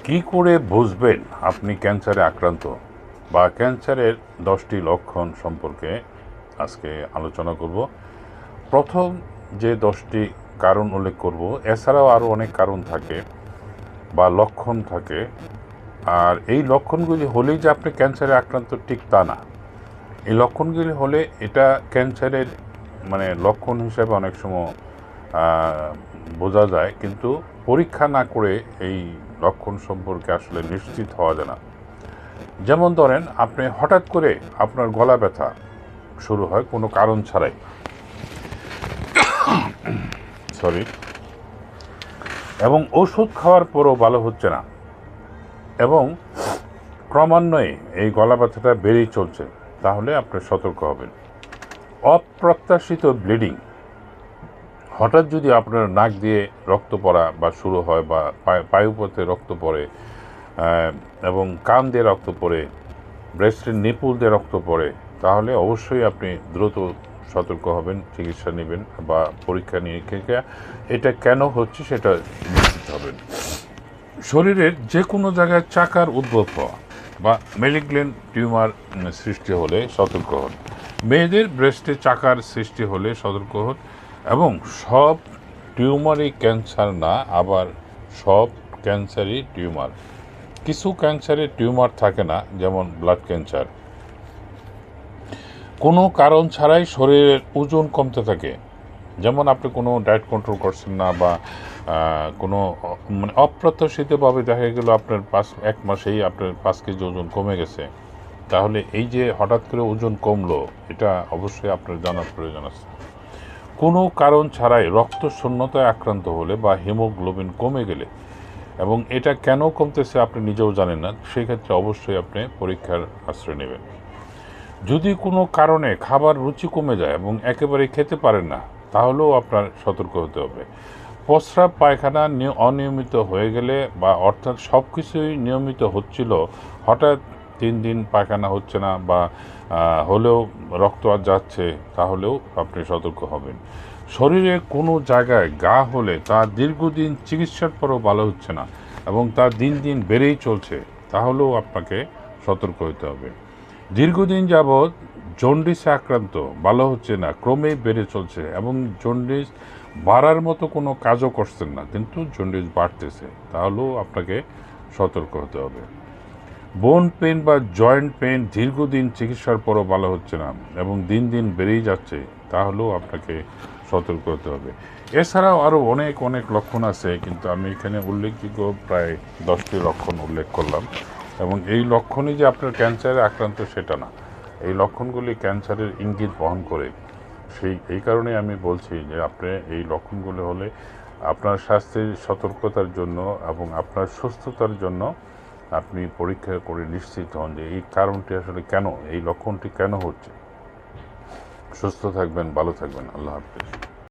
কি করে বুঝবেন আপনি ক্যান্সারে আক্রান্ত বা ক্যান্সারের 10টি লক্ষণ সম্পর্কে আজকে আলোচনা করব। প্রথম যে 10টি কারণ উল্লেখ করব, এছাড়াও আরও অনেক কারণ থাকে বা লক্ষণ থাকে। আর এই লক্ষণগুলি হলেই যে আপনি ক্যান্সারে আক্রান্ত ঠিক তা না। এই লক্ষণগুলি হলে এটা ক্যান্সারের লক্ষণ হিসেবে অনেক সময় বোঝা যায়, কিন্তু পরীক্ষা না করে এই লক্ষণ সম্পর্কে আসলে নিশ্চিত হওয়া যায় না। যেমন ধরেন, আপনি হঠাৎ করে আপনার গলা ব্যথা শুরু হয় কোনো কারণ ছাড়াই, এবং ওষুধ খাওয়ার পরও ভালো হচ্ছে না, এবং ক্রমান্বয়ে এই গলা ব্যথাটা বেড়েই চলছে, তাহলে আপনি সতর্ক হবেন। অপ্রত্যাশিত ব্লিডিং, হঠাৎ যদি আপনার নাক দিয়ে রক্ত পড়া বা শুরু হয়, বা পায়ুপথে রক্ত পড়ে, এবং কান দিয়ে রক্ত পড়ে, ব্রেস্টের নিপুল দিয়ে রক্ত পড়ে, তাহলে অবশ্যই আপনি দ্রুত সতর্ক হবেন, চিকিৎসা নেবেন বা পরীক্ষা নিরীক্ষা এটা কেন হচ্ছে সেটা নিশ্চিত হবেন। শরীরের যে কোনো জায়গায় চাকার উদ্ভব হওয়া বা মেলিগন্যান্ট টিউমার সৃষ্টি হলে সতর্ক হন। মেয়েদের ব্রেস্টে চাকার সৃষ্টি হলে সতর্ক হন। এবং সব টিউমারই ক্যান্সার না, আবার সব ক্যান্সারই টিউমার। কিছু ক্যান্সারের টিউমার থাকে না, যেমন ব্লাড ক্যান্সার। কোনো কারণ ছাড়াই শরীরের ওজন কমতে থাকে, যেমন আপনি কোনো ডায়েট কন্ট্রোল করছেন না, বা কোনো অপ্রত্যাশিতভাবে দেখা গেল আপনার 1 মাসেই আপনার 5 কেজি ওজন কমে গেছে, তাহলে এই যে হঠাৎ করে ওজন কমলো, এটা অবশ্যই আপনার জানার প্রয়োজন আছে। কোনো কারণ ছাড়াই রক্ত শূন্যতায় আক্রান্ত হলে বা হিমোগ্লোবিন কমে গেলে, এবং এটা কেন কমতেছে আপনি নিজেও জানেন না, সেক্ষেত্রে অবশ্যই আপনি পরীক্ষার আশ্রয় নেবেন। যদি কোনো কারণে খাবার রুচি কমে যায় এবং একেবারে খেতে পারেন না, তাহলেও আপনার সতর্ক হতে হবে। প্রস্রাব পায়খানা অনিয়মিত হয়ে গেলে, বা অর্থাৎ সব কিছুই নিয়মিত হচ্ছিল, হঠাৎ 3 দিন পায়খানা হচ্ছে না, বা হলেও রক্ত আর যাচ্ছে, তাহলেও আপনি সতর্ক হবেন। শরীরে কোনো জায়গায় ঘা হলে তা দীর্ঘদিন চিকিৎসার পরও ভালো হচ্ছে না, এবং তা দিন দিন বেড়েই চলছে, তাহলেও আপনাকে সতর্ক হতে হবে। দীর্ঘদিন যাবৎ জন্ডিসে আক্রান্ত, ভালো হচ্ছে না, ক্রমেই বেড়ে চলছে, এবং জন্ডিস বাড়ার মতো কোনো কাজও করছেন না, কিন্তু জন্ডিস বাড়তেছে, তাহলেও আপনাকে সতর্ক হতে হবে। বোন পেন বা জয়েন্ট পেন দীর্ঘদিন চিকিৎসার পরও ভালো হচ্ছে না, এবং দিন দিন বেড়েই যাচ্ছে, তাহলেও আপনাকে সতর্ক হতে হবে। এছাড়াও আরও অনেক অনেক লক্ষণ আছে, কিন্তু আমি এখানে উল্লেখযোগ্য প্রায় 10টি লক্ষণ উল্লেখ করলাম। এবং এই লক্ষণই যে আপনার ক্যান্সারে আক্রান্ত সেটা না, এই লক্ষণগুলি ক্যান্সারের ইঙ্গিত বহন করে। এই কারণে আমি বলছি যে আপনি এই লক্ষণগুলো হলে আপনার স্বাস্থ্যের সতর্কতার জন্য এবং আপনার সুস্থতার জন্য আপনি পরীক্ষা করে নিশ্চিত হন যে এই কারণটি আসলে কেন, এই লক্ষণটি কেন হচ্ছে। সুস্থ থাকবেন, ভালো থাকবেন। আল্লাহ হাফেজ।